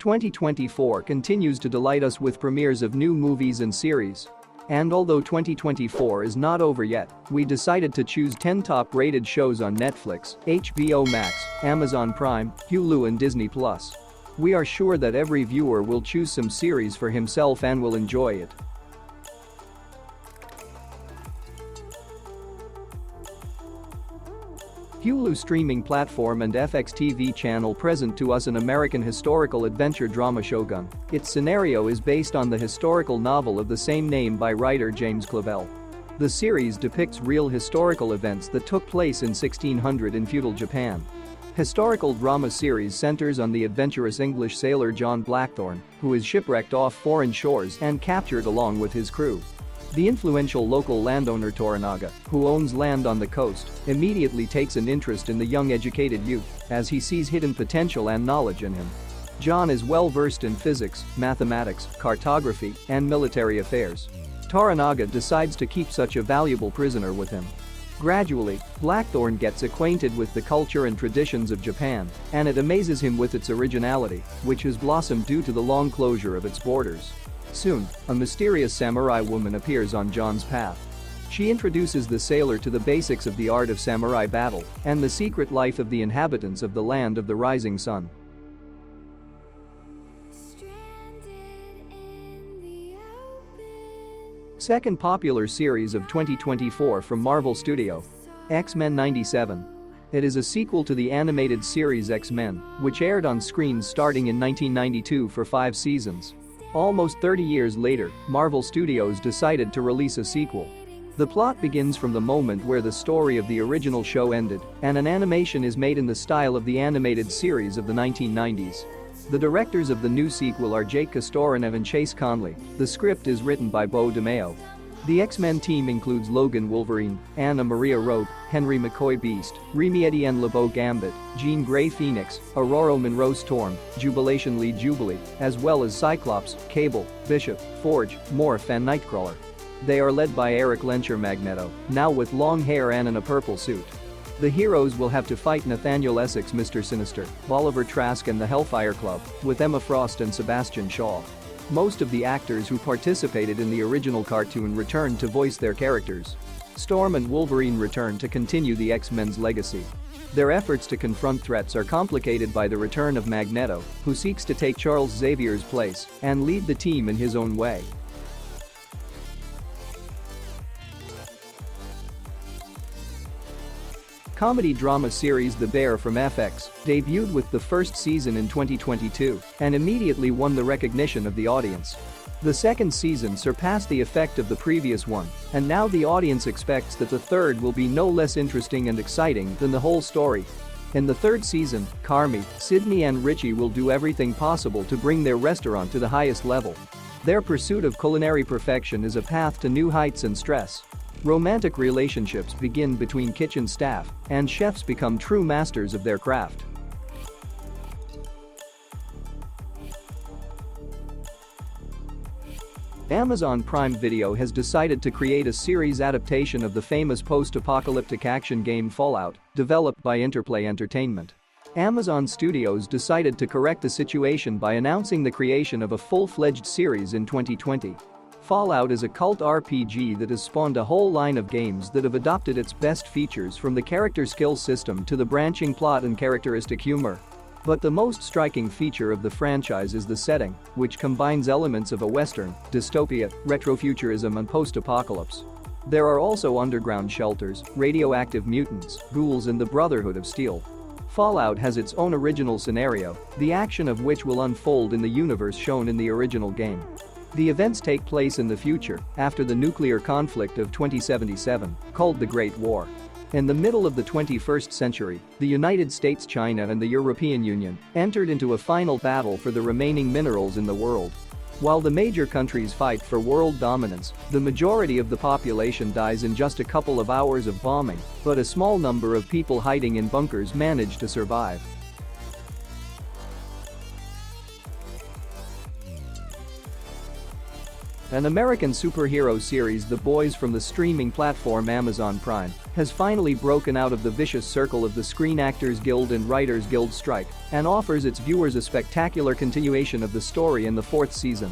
2024 continues to delight us with premieres of new movies and series. And although 2024 is not over yet, we decided to choose 10 top-rated shows on Netflix, HBO Max, Amazon Prime, HULU and Disney+. We are sure that every viewer will choose some series for himself and will enjoy it. HULU streaming platform and FX TV channel present to us an American historical adventure drama Shōgun. Its scenario is based on the historical novel of the same name by writer James Clavell. The series depicts real historical events that took place in 1600 in feudal Japan. Historical drama series centers on the adventurous English sailor John Blackthorne, who is shipwrecked off foreign shores and captured along with his crew. The influential local landowner Toranaga, who owns land on the coast, immediately takes an interest in the young educated youth as he sees hidden potential and knowledge in him. John is well versed in physics, mathematics, cartography, and military affairs. Toranaga decides to keep such a valuable prisoner with him. Gradually, Blackthorne gets acquainted with the culture and traditions of Japan, and it amazes him with its originality, which has blossomed due to the long closure of its borders. Soon, a mysterious samurai woman appears on John's path. She introduces the sailor to the basics of the art of samurai battle and the secret life of the inhabitants of the land of the rising sun. Second popular series of 2024 from Marvel Studio. X-Men 97. It is a sequel to the animated series X-Men, which aired on screens starting in 1992 for 5 seasons. Almost 30 years later, Marvel Studios decided to release a sequel. The plot begins from the moment where the story of the original show ended, and an animation is made in the style of the animated series of the 1990s. The directors of the new sequel are Jake Castor and Evan Chase Conley. The script is written by Bo DeMeo. The X-Men team includes Logan Wolverine, Anna Maria Rogue, Henry McCoy Beast, Remy Etienne LeBeau Gambit, Jean Grey Phoenix, Aurora Monroe Storm, Jubilation Lee Jubilee, as well as Cyclops, Cable, Bishop, Forge, Morph and Nightcrawler. They are led by Eric Lencher Magneto, now with long hair and in a purple suit. The heroes will have to fight Nathaniel Essex Mr. Sinister, Oliver Trask and the Hellfire Club, with Emma Frost and Sebastian Shaw. Most of the actors who participated in the original cartoon return to voice their characters. Storm and Wolverine return to continue the X-Men's legacy. Their efforts to confront threats are complicated by the return of Magneto, who seeks to take Charles Xavier's place and lead the team in his own way. Comedy drama series The Bear from FX debuted with the first season in 2022 and immediately won the recognition of the audience. The second season surpassed the effect of the previous one, and now the audience expects that the third will be no less interesting and exciting than the whole story. In the third season, Carmi, Sydney and Richie will do everything possible to bring their restaurant to the highest level. Their pursuit of culinary perfection is a path to new heights and stress. Romantic relationships begin between kitchen staff, and chefs become true masters of their craft. Amazon Prime Video has decided to create a series adaptation of the famous post-apocalyptic action game Fallout, developed by Interplay Entertainment. Amazon Studios decided to correct the situation by announcing the creation of a full-fledged series in 2020. Fallout is a cult RPG that has spawned a whole line of games that have adopted its best features, from the character skill system to the branching plot and characteristic humor. But the most striking feature of the franchise is the setting, which combines elements of a western, dystopia, retrofuturism and post-apocalypse. There are also underground shelters, radioactive mutants, ghouls and the Brotherhood of Steel. Fallout has its own original scenario, the action of which will unfold in the universe shown in the original game. The events take place in the future, after the nuclear conflict of 2077, called the Great War. In the middle of the 21st century, the United States, China and the European Union entered into a final battle for the remaining minerals in the world. While the major countries fight for world dominance, the majority of the population dies in just a couple of hours of bombing, but a small number of people hiding in bunkers manage to survive. An American superhero series, The Boys from the streaming platform Amazon Prime, has finally broken out of the vicious circle of the Screen Actors Guild and Writers Guild strike and offers its viewers a spectacular continuation of the story in the 4th season.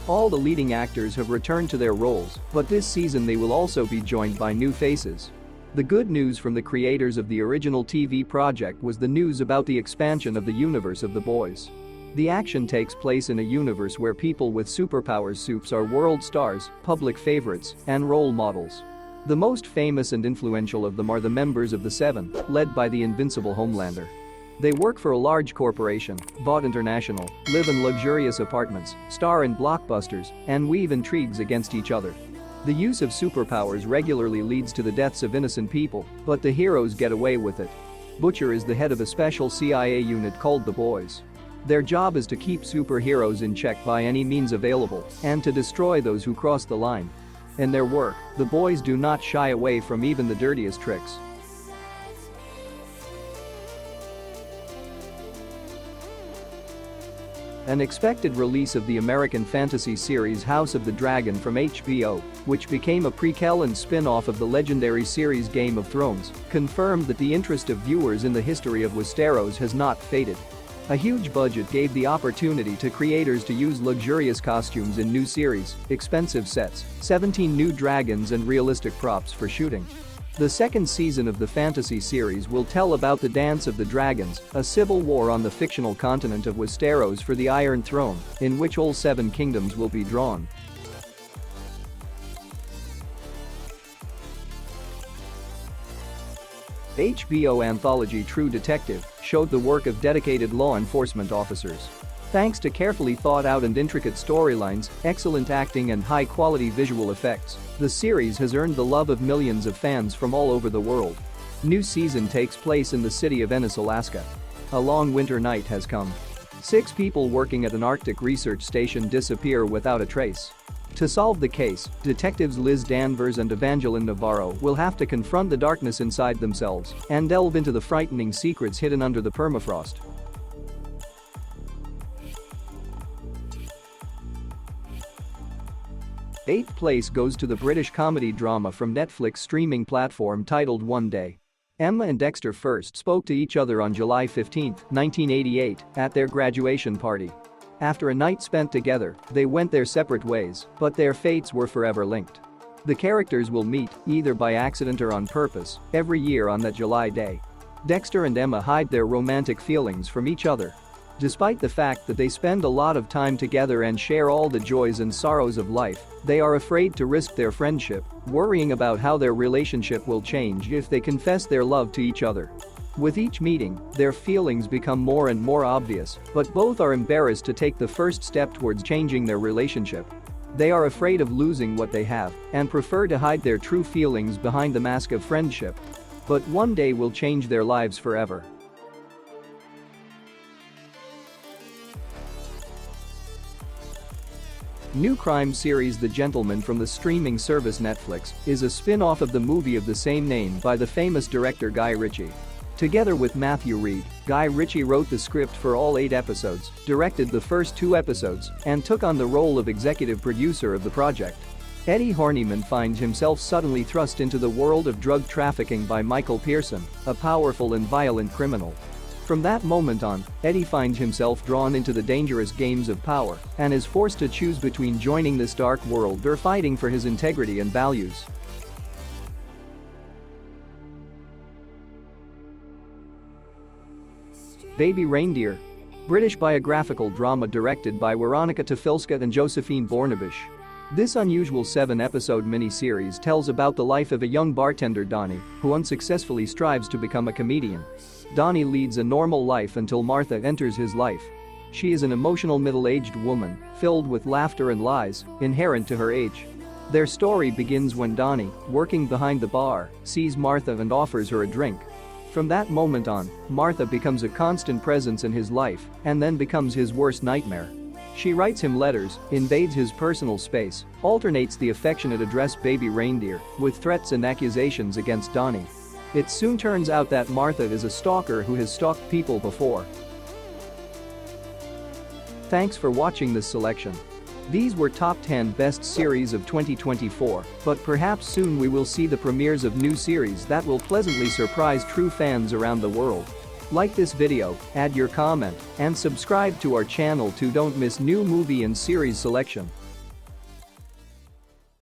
All the leading actors have returned to their roles, but this season they will also be joined by new faces. The good news from the creators of the original TV project was the news about the expansion of the universe of The Boys. The action takes place in a universe where people with superpowers soups are world stars, public favorites, and role models. The most famous and influential of them are the members of the Seven, led by the invincible Homelander. They work for a large corporation, Vought International, live in luxurious apartments, star in blockbusters, and weave intrigues against each other. The use of superpowers regularly leads to the deaths of innocent people, but the heroes get away with it. Butcher is the head of a special CIA unit called the Boys. Their job is to keep superheroes in check by any means available and to destroy those who cross the line. In their work, the Boys do not shy away from even the dirtiest tricks. An expected release of the American fantasy series House of the Dragon from HBO, which became a prequel and spin-off of the legendary series Game of Thrones, confirmed that the interest of viewers in the history of Westeros has not faded. A huge budget gave the opportunity to creators to use luxurious costumes in new series, expensive sets, 17 new dragons and realistic props for shooting. The second season of the fantasy series will tell about the Dance of the Dragons, a civil war on the fictional continent of Westeros for the Iron Throne, in which all 7 kingdoms will be drawn. HBO anthology True Detective showed the work of dedicated law enforcement officers. Thanks to carefully thought out and intricate storylines, excellent acting and high-quality visual effects, the series has earned the love of millions of fans from all over the world. New season takes place in the city of Ennis, Alaska. A long winter night has come. 6 people working at an Arctic research station disappear without a trace. To solve the case, detectives Liz Danvers and Evangeline Navarro will have to confront the darkness inside themselves and delve into the frightening secrets hidden under the permafrost. Eighth place goes to the British comedy drama from Netflix streaming platform titled One Day. Emma and Dexter first spoke to each other on July 15, 1988, at their graduation party. After a night spent together, they went their separate ways, but their fates were forever linked. The characters will meet, either by accident or on purpose, every year on that July day. Dexter and Emma hide their romantic feelings from each other. Despite the fact that they spend a lot of time together and share all the joys and sorrows of life, they are afraid to risk their friendship, worrying about how their relationship will change if they confess their love to each other. With each meeting, their feelings become more and more obvious, but both are embarrassed to take the first step towards changing their relationship. They are afraid of losing what they have and prefer to hide their true feelings behind the mask of friendship. But one day will change their lives forever. New crime series The Gentleman from the streaming service Netflix is a spin-off of the movie of the same name by the famous director Guy Ritchie. Together with Matthew Reed, Guy Ritchie wrote the script for all 8 episodes, directed the first 2 episodes, and took on the role of executive producer of the project. Eddie Horniman finds himself suddenly thrust into the world of drug trafficking by Michael Pearson, a powerful and violent criminal. From that moment on, Eddie finds himself drawn into the dangerous games of power and is forced to choose between joining this dark world or fighting for his integrity and values. Baby Reindeer. British biographical drama directed by Weronika Tafilska and Josephine Bornebusch. This unusual 7-episode mini-series tells about the life of a young bartender Donnie, who unsuccessfully strives to become a comedian. Donnie leads a normal life until Martha enters his life. She is an emotional middle-aged woman, filled with laughter and lies, inherent to her age. Their story begins when Donnie, working behind the bar, sees Martha and offers her a drink. From that moment on, Martha becomes a constant presence in his life and then becomes his worst nightmare. She writes him letters, invades his personal space, alternates the affectionate address Baby Reindeer with threats and accusations against Donnie. It soon turns out that Martha is a stalker who has stalked people before. Thanks for watching this selection. These were top 10 best series of 2024, but perhaps soon we will see the premieres of new series that will pleasantly surprise true fans around the world. Like this video, add your comment, and subscribe to our channel to don't miss new movie and series selection.